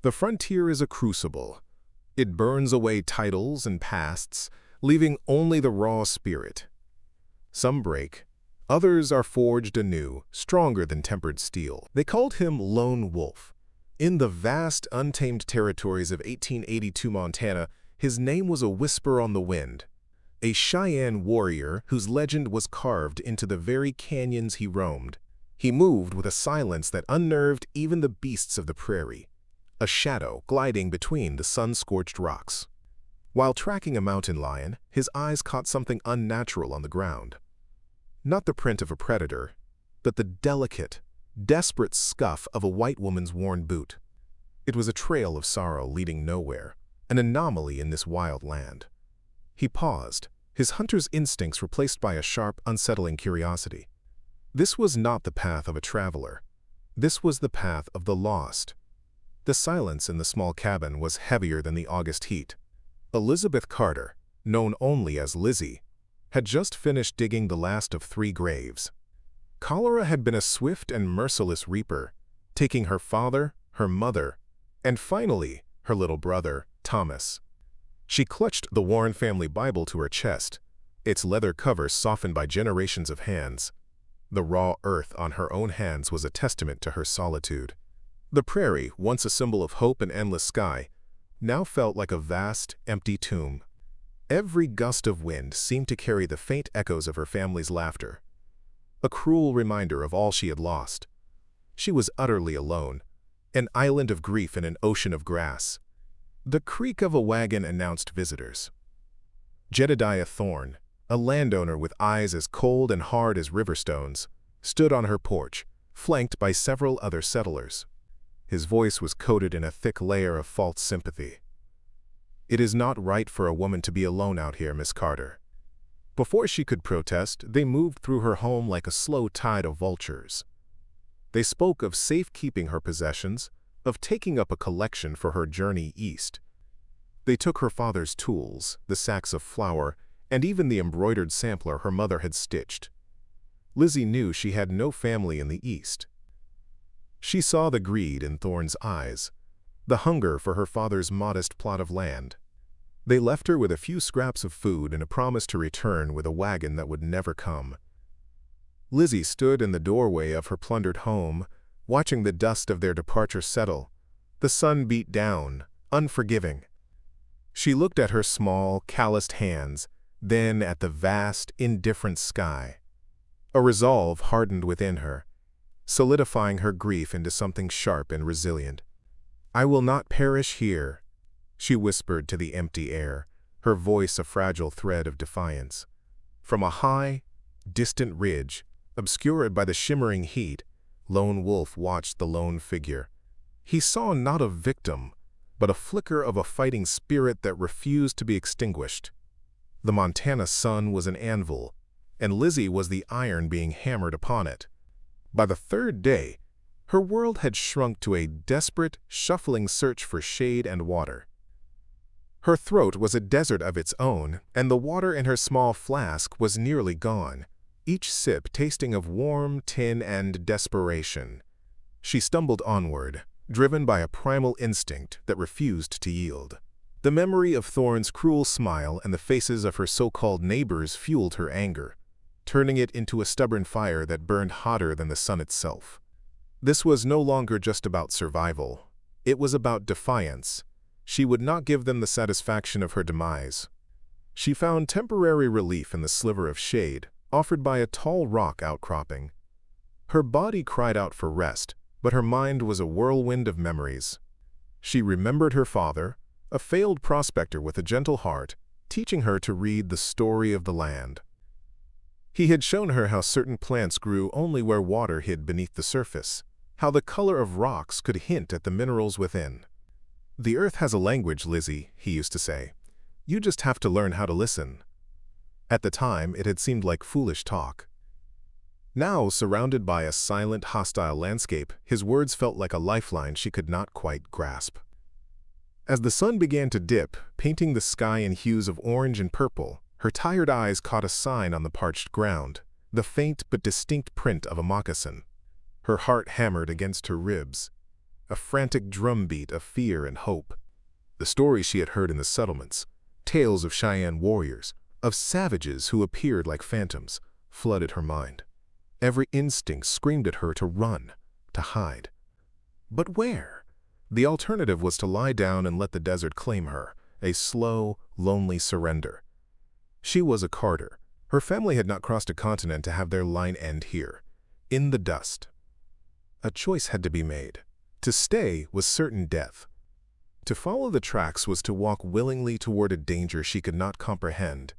The frontier is a crucible. It burns away titles and pasts, leaving only the raw spirit. Some break. Others are forged anew, stronger than tempered steel. They called him Lone Wolf. In the vast, untamed territories of 1882 Montana, his name was a whisper on the wind. A Cheyenne warrior whose legend was carved into the very canyons he roamed. He moved with a silence that unnerved even the beasts of the prairie, a shadow gliding between the sun-scorched rocks. While tracking a mountain lion, his eyes caught something unnatural on the ground. Not the print of a predator, but the delicate, desperate scuff of a white woman's worn boot. It was a trail of sorrow leading nowhere, an anomaly in this wild land. He paused, his hunter's instincts replaced by a sharp, unsettling curiosity. This was not the path of a traveler. This was the path of the lost. The silence in the small cabin was heavier than the August heat. Elizabeth Carter, known only as Lizzie, had just finished digging the last of 3 graves. Cholera had been a swift and merciless reaper, taking her father, her mother, and finally, her little brother, Thomas. She clutched the Warren family Bible to her chest, its leather cover softened by generations of hands. The raw earth on her own hands was a testament to her solitude. The prairie, once a symbol of hope and endless sky, now felt like a vast, empty tomb. Every gust of wind seemed to carry the faint echoes of her family's laughter, a cruel reminder of all she had lost. She was utterly alone, an island of grief in an ocean of grass. The creak of a wagon announced visitors. Jedediah Thorne, a landowner with eyes as cold and hard as river stones, stood on her porch, flanked by several other settlers. His voice was coated in a thick layer of false sympathy. "It is not right for a woman to be alone out here, Miss Carter." Before she could protest, they moved through her home like a slow tide of vultures. They spoke of safekeeping her possessions, of taking up a collection for her journey east. They took her father's tools, the sacks of flour, and even the embroidered sampler her mother had stitched. Lizzie knew she had no family in the east. She saw the greed in Thorne's eyes, the hunger for her father's modest plot of land. They left her with a few scraps of food and a promise to return with a wagon that would never come. Lizzie stood in the doorway of her plundered home, watching the dust of their departure settle. The sun beat down, unforgiving. She looked at her small, calloused hands, then at the vast, indifferent sky. A resolve hardened within her, solidifying her grief into something sharp and resilient. "I will not perish here," she whispered to the empty air, her voice a fragile thread of defiance. From a high, distant ridge, obscured by the shimmering heat, Lone Wolf watched the lone figure. He saw not a victim, but a flicker of a fighting spirit that refused to be extinguished. The Montana sun was an anvil, and Lizzie was the iron being hammered upon it. By the 3rd day, her world had shrunk to a desperate, shuffling search for shade and water. Her throat was a desert of its own, and the water in her small flask was nearly gone, each sip tasting of warm tin and desperation. She stumbled onward, driven by a primal instinct that refused to yield. The memory of Thorne's cruel smile and the faces of her so-called neighbors fueled her anger, turning it into a stubborn fire that burned hotter than the sun itself. This was no longer just about survival. It was about defiance. She would not give them the satisfaction of her demise. She found temporary relief in the sliver of shade offered by a tall rock outcropping. Her body cried out for rest, but her mind was a whirlwind of memories. She remembered her father, a failed prospector with a gentle heart, teaching her to read the story of the land. He had shown her how certain plants grew only where water hid beneath the surface, how the color of rocks could hint at the minerals within. "The earth has a language, Lizzie," he used to say. "You just have to learn how to listen." At the time, it had seemed like foolish talk. Now, surrounded by a silent, hostile landscape, his words felt like a lifeline she could not quite grasp. As the sun began to dip, painting the sky in hues of orange and purple, her tired eyes caught a sign on the parched ground, the faint but distinct print of a moccasin. Her heart hammered against her ribs. a frantic drumbeat of fear and hope. The stories she had heard in the settlements, tales of Cheyenne warriors, of savages who appeared like phantoms, flooded her mind. Every instinct screamed at her to run, to hide. But where? The alternative was to lie down and let the desert claim her, a slow, lonely surrender. She was a Carter. Her family had not crossed a continent to have their line end here, in the dust. A choice had to be made. To stay was certain death. To follow the tracks was to walk willingly toward a danger she could not comprehend,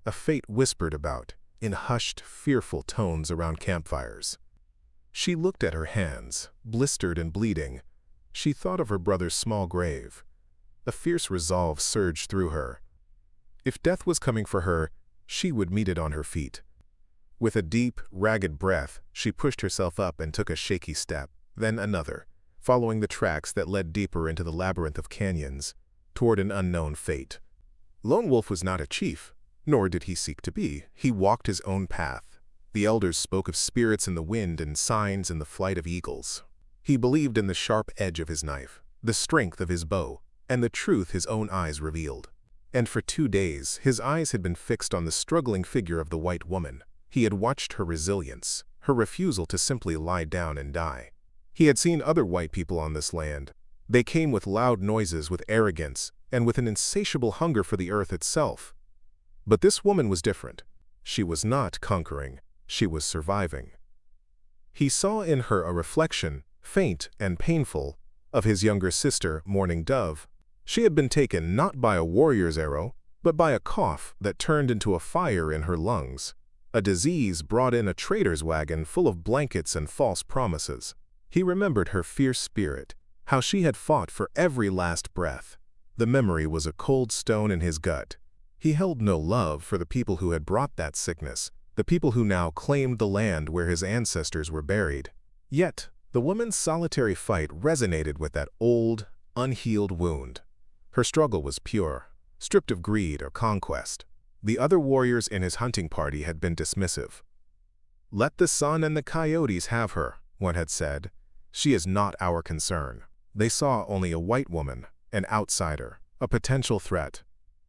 a fate whispered about in hushed, fearful tones around campfires. She looked at her hands, blistered and bleeding. She thought of her brother's small grave. A fierce resolve surged through her. If death was coming for her, she would meet it on her feet. With a deep, ragged breath, she pushed herself up and took a shaky step, then another, following the tracks that led deeper into the labyrinth of canyons, toward an unknown fate. Lone Wolf was not a chief, nor did he seek to be. He walked his own path. The elders spoke of spirits in the wind and signs in the flight of eagles. He believed in the sharp edge of his knife, the strength of his bow, and the truth his own eyes revealed. And for 2 days, his eyes had been fixed on the struggling figure of the white woman. He had watched her resilience, her refusal to simply lie down and die. He had seen other white people on this land. They came with loud noises, with arrogance, and with an insatiable hunger for the earth itself. But this woman was different. She was not conquering, she was surviving. He saw in her a reflection, faint and painful, of his younger sister, Mourning Dove. She had been taken not by a warrior's arrow, but by a cough that turned into a fire in her lungs. A disease brought in a trader's wagon full of blankets and false promises. He remembered her fierce spirit, how she had fought for every last breath. The memory was a cold stone in his gut. He held no love for the people who had brought that sickness, the people who now claimed the land where his ancestors were buried. Yet, the woman's solitary fight resonated with that old, unhealed wound. Her struggle was pure, stripped of greed or conquest. The other warriors in his hunting party had been dismissive. "Let the sun and the coyotes have her," one had said. "She is not our concern." They saw only a white woman, an outsider, a potential threat.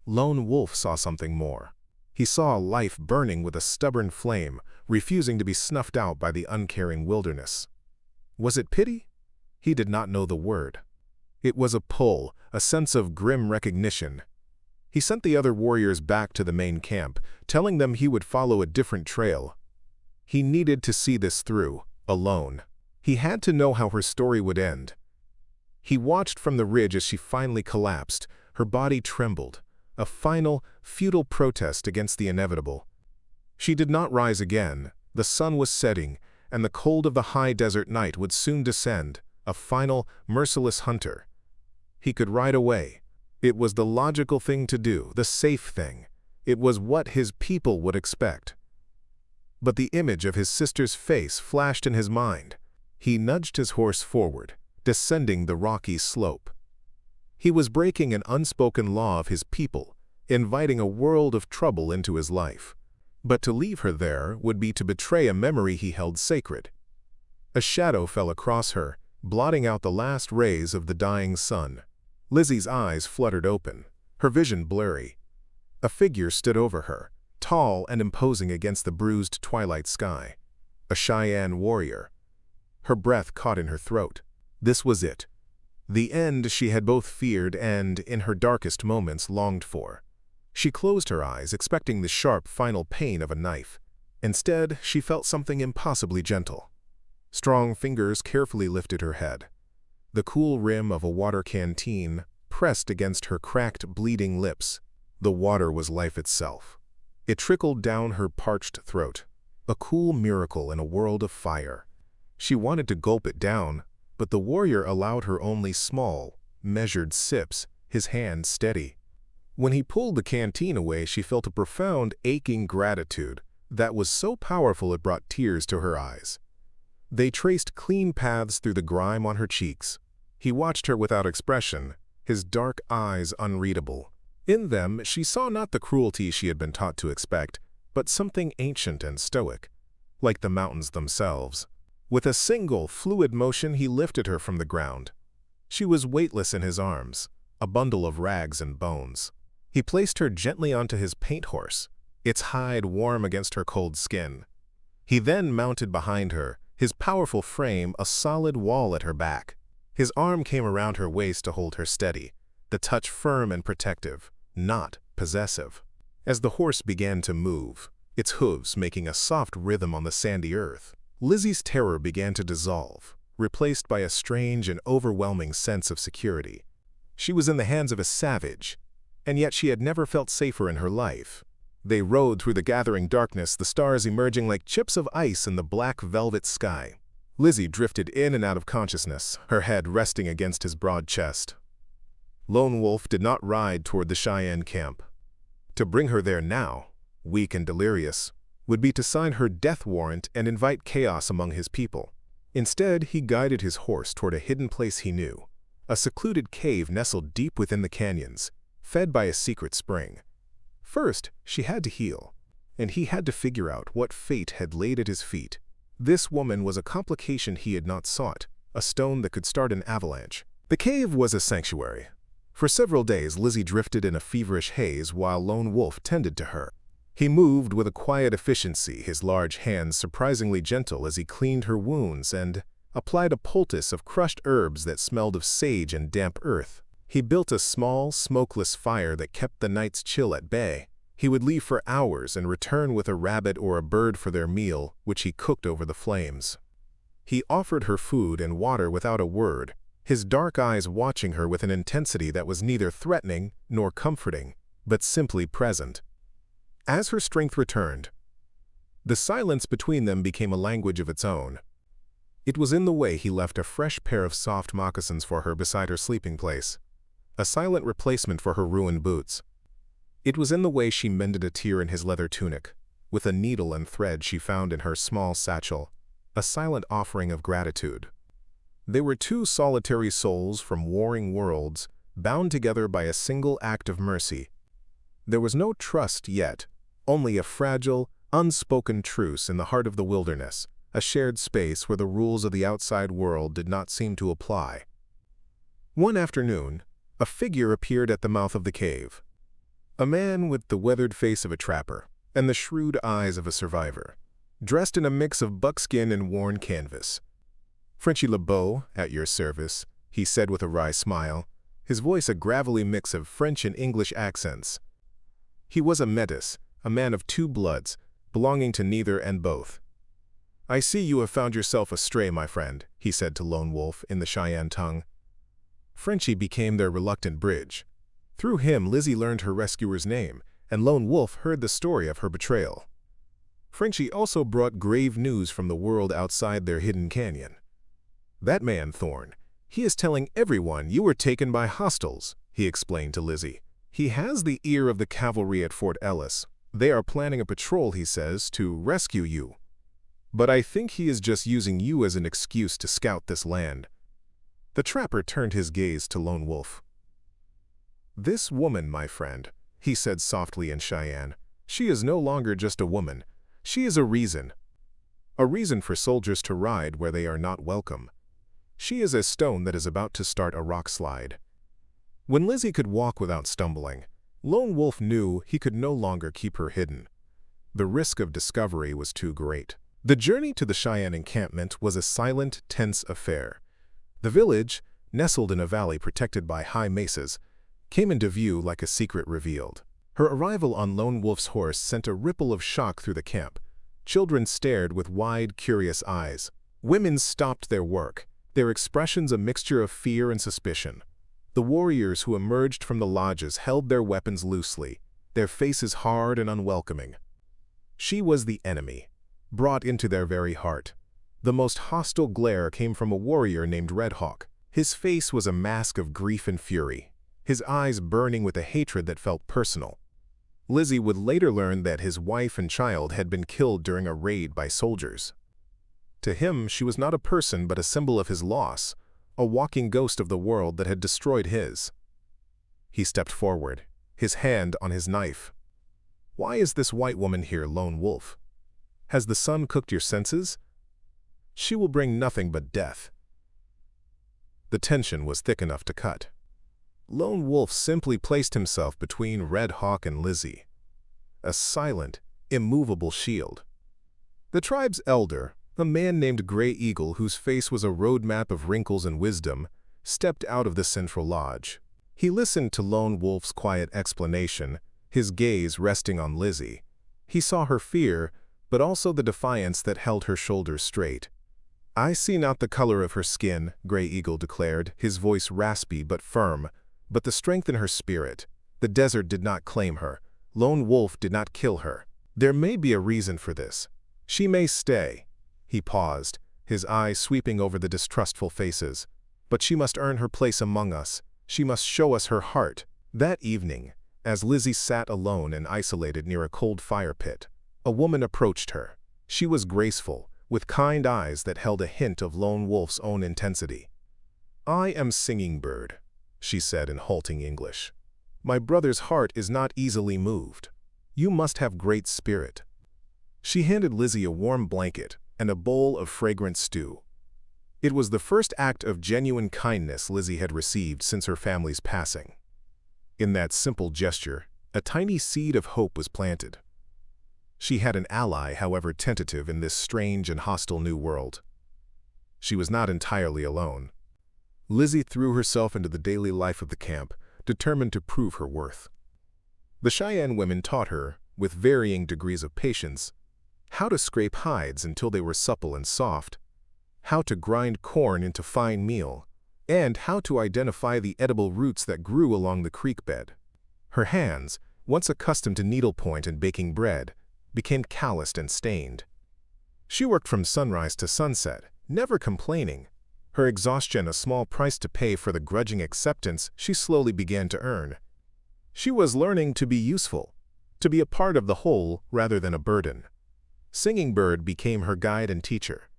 Lone Wolf saw something more. He saw a life burning with a stubborn flame, refusing to be snuffed out by the uncaring wilderness. Was it pity? He did not know the word. It was a pull, a sense of grim recognition. He sent the other warriors back to the main camp, telling them he would follow a different trail. He needed to see this through, alone. He had to know how her story would end. He watched from the ridge as she finally collapsed. Her body trembled, a final, futile protest against the inevitable. She did not rise again. The sun was setting, and the cold of the high desert night would soon descend, a final, merciless hunter. He could ride away. It was the logical thing to do, the safe thing. It was what his people would expect. But the image of his sister's face flashed in his mind. He nudged his horse forward, descending the rocky slope. He was breaking an unspoken law of his people, inviting a world of trouble into his life. But to leave her there would be to betray a memory he held sacred. A shadow fell across her, blotting out the last rays of the dying sun. Lizzie's eyes fluttered open, her vision blurry. A figure stood over her, tall and imposing against the bruised twilight sky. A Cheyenne warrior. Her breath caught in her throat. This was it. The end she had both feared and, in her darkest moments, longed for. She closed her eyes, expecting the sharp, final pain of a knife. Instead, she felt something impossibly gentle. Strong fingers carefully lifted her head. The cool rim of a water canteen pressed against her cracked, bleeding lips. The water was life itself. It trickled down her parched throat, a cool miracle in a world of fire. She wanted to gulp it down, but the warrior allowed her only small, measured sips, his hand steady. When he pulled the canteen away, she felt a profound, aching gratitude that was so powerful it brought tears to her eyes. They traced clean paths through the grime on her cheeks. He watched her without expression, his dark eyes unreadable. In them, she saw not the cruelty she had been taught to expect, but something ancient and stoic, like the mountains themselves. With a single, fluid motion, he lifted her from the ground. She was weightless in his arms, a bundle of rags and bones. He placed her gently onto his paint horse, its hide warm against her cold skin. He then mounted behind her, his powerful frame a solid wall at her back. His arm came around her waist to hold her steady, the touch firm and protective, not possessive. As the horse began to move, its hooves making a soft rhythm on the sandy earth, Lizzie's terror began to dissolve, replaced by a strange and overwhelming sense of security. She was in the hands of a savage, and yet she had never felt safer in her life. They rode through the gathering darkness, the stars emerging like chips of ice in the black velvet sky. Lizzie drifted in and out of consciousness, her head resting against his broad chest. Lone Wolf did not ride toward the Cheyenne camp. To bring her there now, weak and delirious, would be to sign her death warrant and invite chaos among his people. Instead, he guided his horse toward a hidden place he knew, a secluded cave nestled deep within the canyons, fed by a secret spring. First, she had to heal, and he had to figure out what fate had laid at his feet. This woman was a complication he had not sought, a stone that could start an avalanche. The cave was a sanctuary. For several days, Lizzie drifted in a feverish haze while Lone Wolf tended to her. He moved with a quiet efficiency, his large hands surprisingly gentle as he cleaned her wounds and applied a poultice of crushed herbs that smelled of sage and damp earth. He built a small, smokeless fire that kept the night's chill at bay. He would leave for hours and return with a rabbit or a bird for their meal, which he cooked over the flames. He offered her food and water without a word, his dark eyes watching her with an intensity that was neither threatening nor comforting, but simply present. As her strength returned, the silence between them became a language of its own. It was in the way he left a fresh pair of soft moccasins for her beside her sleeping place, a silent replacement for her ruined boots. It was in the way she mended a tear in his leather tunic, with a needle and thread she found in her small satchel, a silent offering of gratitude. They were two solitary souls from warring worlds, bound together by a single act of mercy. There was no trust yet, only a fragile, unspoken truce in the heart of the wilderness, a shared space where the rules of the outside world did not seem to apply. One afternoon, a figure appeared at the mouth of the cave. A man with the weathered face of a trapper and the shrewd eyes of a survivor, dressed in a mix of buckskin and worn canvas. "Frenchy LeBeau, at your service," he said with a wry smile, his voice a gravelly mix of French and English accents. He was a métis, a man of two bloods, belonging to neither and both. "I see you have found yourself a stray, my friend," he said to Lone Wolf in the Cheyenne tongue. Frenchy became their reluctant bridge. Through him, Lizzie learned her rescuer's name, and Lone Wolf heard the story of her betrayal. Frenchy also brought grave news from the world outside their hidden canyon. "That man, Thorne, he is telling everyone you were taken by hostiles," he explained to Lizzie. "He has the ear of the cavalry at Fort Ellis. They are planning a patrol, he says, to rescue you. But I think he is just using you as an excuse to scout this land." The trapper turned his gaze to Lone Wolf. "This woman, my friend," he said softly in Cheyenne, "she is no longer just a woman. She is a reason for soldiers to ride where they are not welcome. She is a stone that is about to start a rock slide." When Lizzie could walk without stumbling, Lone Wolf knew he could no longer keep her hidden. The risk of discovery was too great. The journey to the Cheyenne encampment was a silent, tense affair. The village, nestled in a valley protected by high mesas, came into view like a secret revealed. Her arrival on Lone Wolf's horse sent a ripple of shock through the camp. Children stared with wide, curious eyes. Women stopped their work, their expressions a mixture of fear and suspicion. The warriors who emerged from the lodges held their weapons loosely, their faces hard and unwelcoming. She was the enemy, brought into their very heart. The most hostile glare came from a warrior named Red Hawk. His face was a mask of grief and fury, his eyes burning with a hatred that felt personal. Lizzie would later learn that his wife and child had been killed during a raid by soldiers. To him, she was not a person but a symbol of his loss, a walking ghost of the world that had destroyed his. He stepped forward, his hand on his knife. "Why is this white woman here, Lone Wolf? Has the sun cooked your senses? She will bring nothing but death." The tension was thick enough to cut. Lone Wolf simply placed himself between Red Hawk and Lizzie, a silent, immovable shield. The tribe's elder, a man named Gray Eagle whose face was a roadmap of wrinkles and wisdom, stepped out of the central lodge. He listened to Lone Wolf's quiet explanation, his gaze resting on Lizzie. He saw her fear, but also the defiance that held her shoulders straight. "I see not the color of her skin," Gray Eagle declared, his voice raspy but firm, "but the strength in her spirit. The desert did not claim her. Lone Wolf did not kill her. There may be a reason for this. She may stay." He paused, his eyes sweeping over the distrustful faces. "But she must earn her place among us. She must show us her heart." That evening, as Lizzie sat alone and isolated near a cold fire pit, a woman approached her. She was graceful, with kind eyes that held a hint of Lone Wolf's own intensity. "I am Singing Bird," she said in halting English. "My brother's heart is not easily moved. You must have great spirit." She handed Lizzie a warm blanket and a bowl of fragrant stew. It was the first act of genuine kindness Lizzie had received since her family's passing. In that simple gesture, a tiny seed of hope was planted. She had an ally, however tentative, in this strange and hostile new world. She was not entirely alone. Lizzie threw herself into the daily life of the camp, determined to prove her worth. The Cheyenne women taught her, with varying degrees of patience, how to scrape hides until they were supple and soft, how to grind corn into fine meal, and how to identify the edible roots that grew along the creek bed. Her hands, once accustomed to needlepoint and baking bread, became calloused and stained. She worked from sunrise to sunset, never complaining, her exhaustion a small price to pay for the grudging acceptance she slowly began to earn. She was learning to be useful, to be a part of the whole rather than a burden. Singing Bird became her guide and teacher.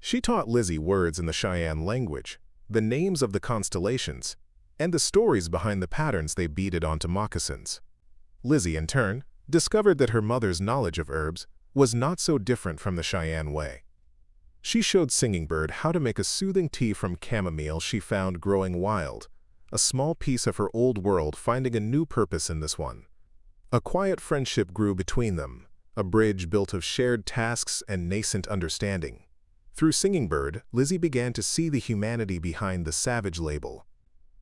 She taught Lizzie words in the Cheyenne language, the names of the constellations, and the stories behind the patterns they beaded onto moccasins. Lizzie, in turn, discovered that her mother's knowledge of herbs was not so different from the Cheyenne way. She showed Singing Bird how to make a soothing tea from chamomile she found growing wild, a small piece of her old world finding a new purpose in this one. A quiet friendship grew between them, a bridge built of shared tasks and nascent understanding. Through Singing Bird, Lizzie began to see the humanity behind the savage label.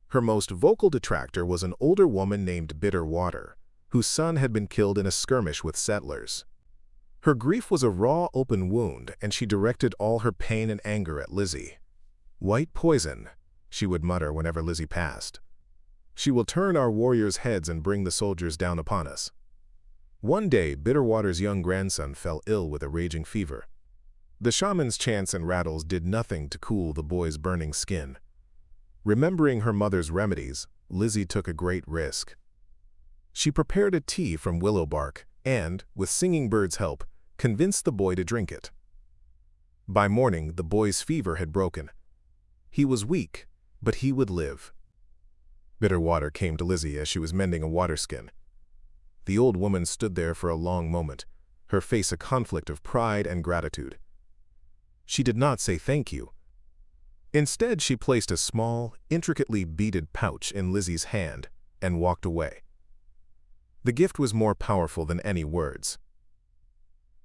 Her most vocal detractor was an older woman named Bitter Water, whose son had been killed in a skirmish with settlers. Her grief was a raw, open wound, and she directed all her pain and anger at Lizzie. "White poison," she would mutter whenever Lizzie passed. "She will turn our warriors' heads and bring the soldiers down upon us." One day, Bitterwater's young grandson fell ill with a raging fever. The shaman's chants and rattles did nothing to cool the boy's burning skin. Remembering her mother's remedies, Lizzie took a great risk. She prepared a tea from willow bark and, with Singing Bird's help, convinced the boy to drink it. By morning, the boy's fever had broken. He was weak, but he would live. Bitterwater came to Lizzie as she was mending a waterskin. The old woman stood there for a long moment, her face a conflict of pride and gratitude. She did not say thank you. Instead, she placed a small, intricately beaded pouch in Lizzie's hand and walked away. The gift was more powerful than any words.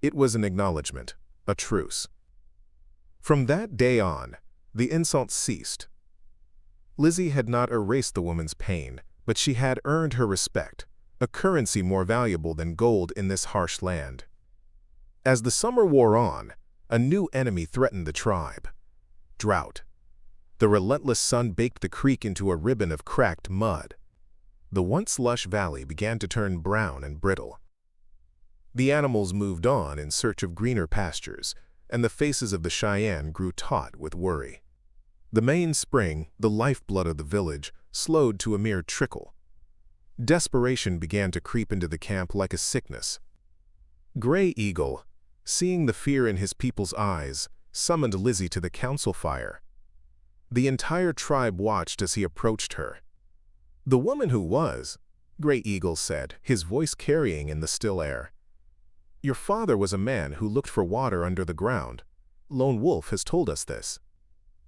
It was an acknowledgement, a truce. From that day on, the insults ceased. Lizzie had not erased the woman's pain, but she had earned her respect, a currency more valuable than gold in this harsh land. As the summer wore on, a new enemy threatened the tribe: drought. The relentless sun baked the creek into a ribbon of cracked mud. The once lush valley began to turn brown and brittle. The animals moved on in search of greener pastures, and the faces of the Cheyenne grew taut with worry. The Maine spring, the lifeblood of the village, slowed to a mere trickle. Desperation began to creep into the camp like a sickness. Gray Eagle, seeing the fear in his people's eyes, summoned Lizzie to the council fire. The entire tribe watched as he approached her. "The woman who was," Gray Eagle said, his voice carrying in the still air. "Your father was a man who looked for water under the ground. Lone Wolf has told us this.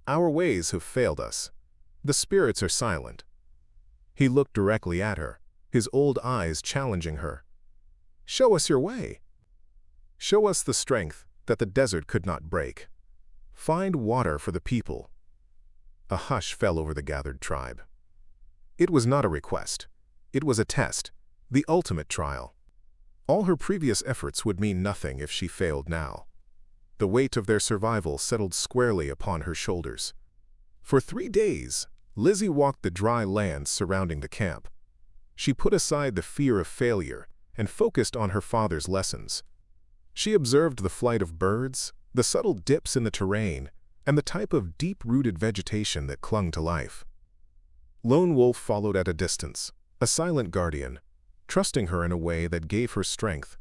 Our ways have failed us. The spirits are silent. He looked directly at her, his old eyes challenging her. Show us your way. Show us the strength that the desert could not break. Find water for the people. A hush fell over the gathered tribe. It was not a request. It was a test, the ultimate trial. All her previous efforts would mean nothing if she failed now. The weight of their survival settled squarely upon her shoulders. For 3 days, Lizzie walked the dry lands surrounding the camp. She put aside the fear of failure and focused on her father's lessons. She observed the flight of birds, the subtle dips in the terrain, and the type of deep-rooted vegetation that clung to life. Lone Wolf followed at a distance, a silent guardian, trusting her in a way that gave her strength.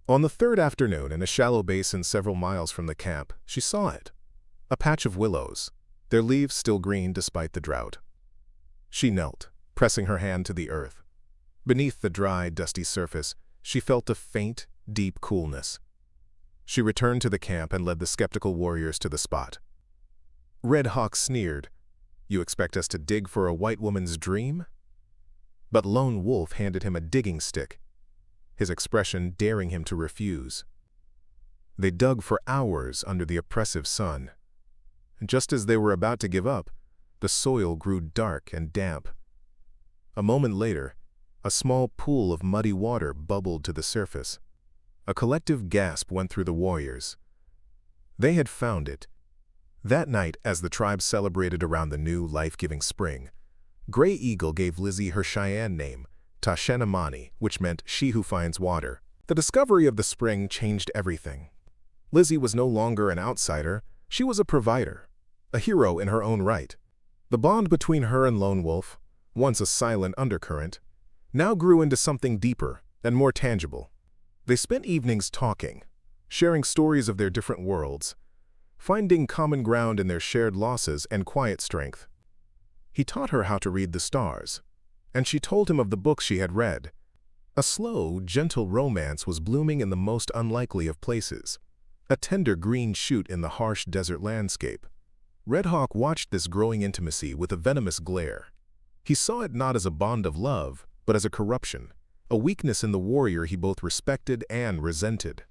On the 3rd afternoon, in a shallow basin several miles from the camp, she saw it. A patch of willows, their leaves still green despite the drought. She knelt, pressing her hand to the earth. Beneath the dry, dusty surface, she felt a faint, deep coolness. She returned to the camp and led the skeptical warriors to the spot. Red Hawk sneered, "You expect us to dig for a white woman's dream?" But Lone Wolf handed him a digging stick, his expression daring him to refuse. They dug for hours under the oppressive sun. Just as they were about to give up, the soil grew dark and damp. A moment later, a small pool of muddy water bubbled to the surface. A collective gasp went through the warriors. They had found it. That night, as the tribe celebrated around the new, life-giving spring, Gray Eagle gave Lizzie her Cheyenne name, Tashenamani, which meant she who finds water. The discovery of the spring changed everything. Lizzie was no longer an outsider, she was a provider, a hero in her own right. The bond between her and Lone Wolf, once a silent undercurrent, now grew into something deeper and more tangible. They spent evenings talking, sharing stories of their different worlds, finding common ground in their shared losses and quiet strength. He taught her how to read the stars, and she told him of the books she had read. A slow, gentle romance was blooming in the most unlikely of places, a tender green shoot in the harsh desert landscape. Red Hawk watched this growing intimacy with a venomous glare. He saw it not as a bond of love, but as a corruption, a weakness in the warrior he both respected and resented.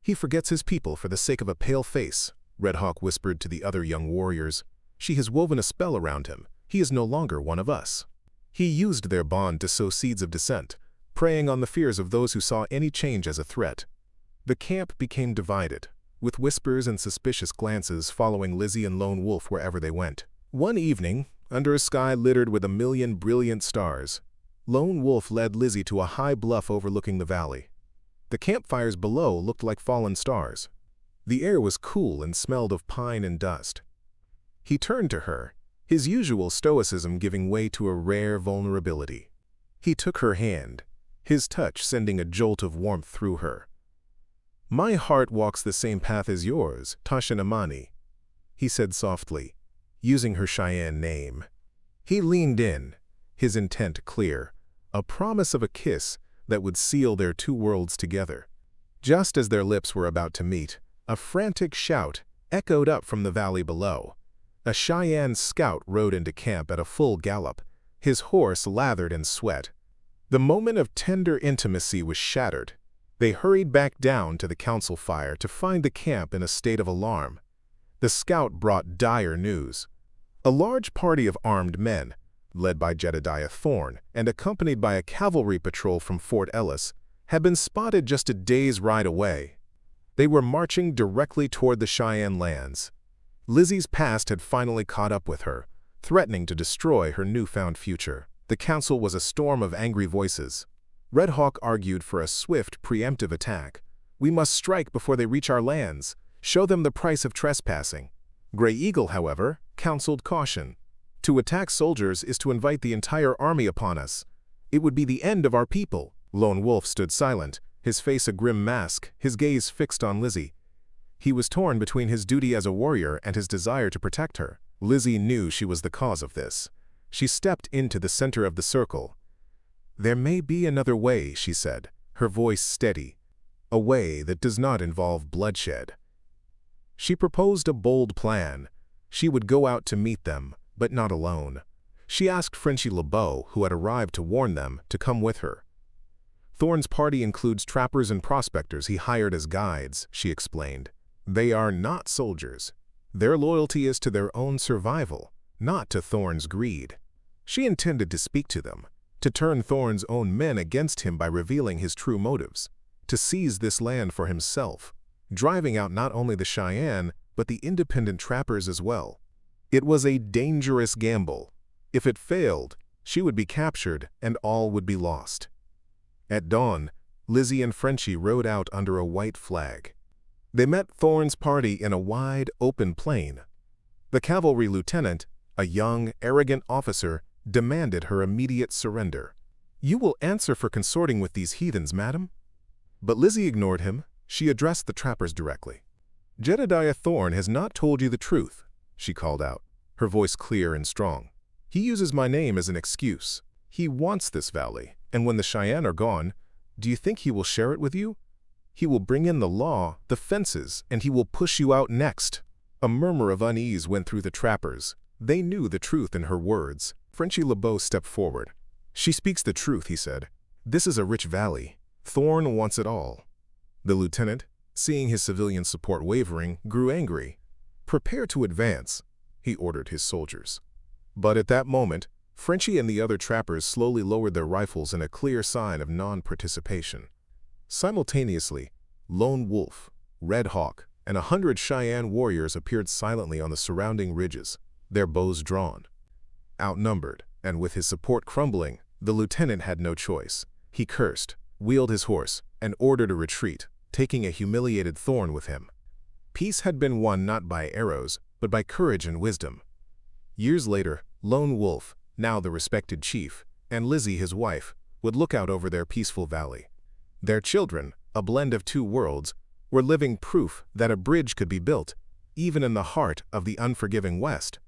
"He forgets his people for the sake of a pale face," Red Hawk whispered to the other young warriors. "She has woven a spell around him. He is no longer one of us." He used their bond to sow seeds of dissent, preying on the fears of those who saw any change as a threat. The camp became divided, with whispers and suspicious glances following Lizzie and Lone Wolf wherever they went. One evening, under a sky littered with 1,000,000 brilliant stars, Lone Wolf led Lizzie to a high bluff overlooking the valley. The campfires below looked like fallen stars. The air was cool and smelled of pine and dust. He turned to her, his usual stoicism giving way to a rare vulnerability. He took her hand, his touch sending a jolt of warmth through her. "My heart walks the same path as yours, Tashenamani," he said softly, using her Cheyenne name. He leaned in, his intent clear, a promise of a kiss that would seal their two worlds together. Just as their lips were about to meet, a frantic shout echoed up from the valley below. A Cheyenne scout rode into camp at a full gallop, his horse lathered in sweat. The moment of tender intimacy was shattered. They hurried back down to the council fire to find the camp in a state of alarm. The scout brought dire news. A large party of armed men, led by Jedediah Thorne and accompanied by a cavalry patrol from Fort Ellis, had been spotted just a day's ride away. They were marching directly toward the Cheyenne lands. Lizzie's past had finally caught up with her, threatening to destroy her newfound future. The council was a storm of angry voices. Red Hawk argued for a swift, preemptive attack. "We must strike before they reach our lands, show them the price of trespassing." Gray Eagle, however, counseled caution. "To attack soldiers is to invite the entire army upon us. It would be the end of our people." Lone Wolf stood silent, his face a grim mask, his gaze fixed on Lizzie. He was torn between his duty as a warrior and his desire to protect her. Lizzie knew she was the cause of this. She stepped into the center of the circle. "There may be another way," she said, her voice steady. "A way that does not involve bloodshed." She proposed a bold plan. She would go out to meet them, but not alone. She asked Frenchy LeBeau, who had arrived to warn them, to come with her. Thorne's party includes trappers and prospectors he hired as guides, she explained. They are not soldiers. Their loyalty is to their own survival, not to Thorne's greed. She intended to speak to them, to turn Thorne's own men against him by revealing his true motives, to seize this land for himself, driving out not only the Cheyenne, but the independent trappers as well. It was a dangerous gamble. If it failed, she would be captured and all would be lost. At dawn, Lizzie and Frenchy rode out under a white flag. They met Thorne's party in a wide, open plain. The cavalry lieutenant, a young, arrogant officer, demanded her immediate surrender. "You will answer for consorting with these heathens, madam?" But Lizzie ignored him. She addressed the trappers directly. "Jedediah Thorne has not told you the truth," she called out, her voice clear and strong. "He uses my name as an excuse. He wants this valley, and when the Cheyenne are gone, do you think he will share it with you? He will bring in the law, the fences, and he will push you out next." A murmur of unease went through the trappers. They knew the truth in her words. Frenchy LeBeau stepped forward. "She speaks the truth," he said. "This is a rich valley. Thorne wants it all." The lieutenant, seeing his civilian support wavering, grew angry. "Prepare to advance," he ordered his soldiers. But at that moment, Frenchy and the other trappers slowly lowered their rifles in a clear sign of non-participation. Simultaneously, Lone Wolf, Red Hawk, and 100 Cheyenne warriors appeared silently on the surrounding ridges, their bows drawn. Outnumbered, and with his support crumbling, the lieutenant had no choice. He cursed, wheeled his horse, and ordered a retreat, taking a humiliated Thorne with him. Peace had been won not by arrows, but by courage and wisdom. Years later, Lone Wolf, now the respected chief, and Lizzie, his wife, would look out over their peaceful valley. Their children, a blend of two worlds, were living proof that a bridge could be built, even in the heart of the unforgiving West.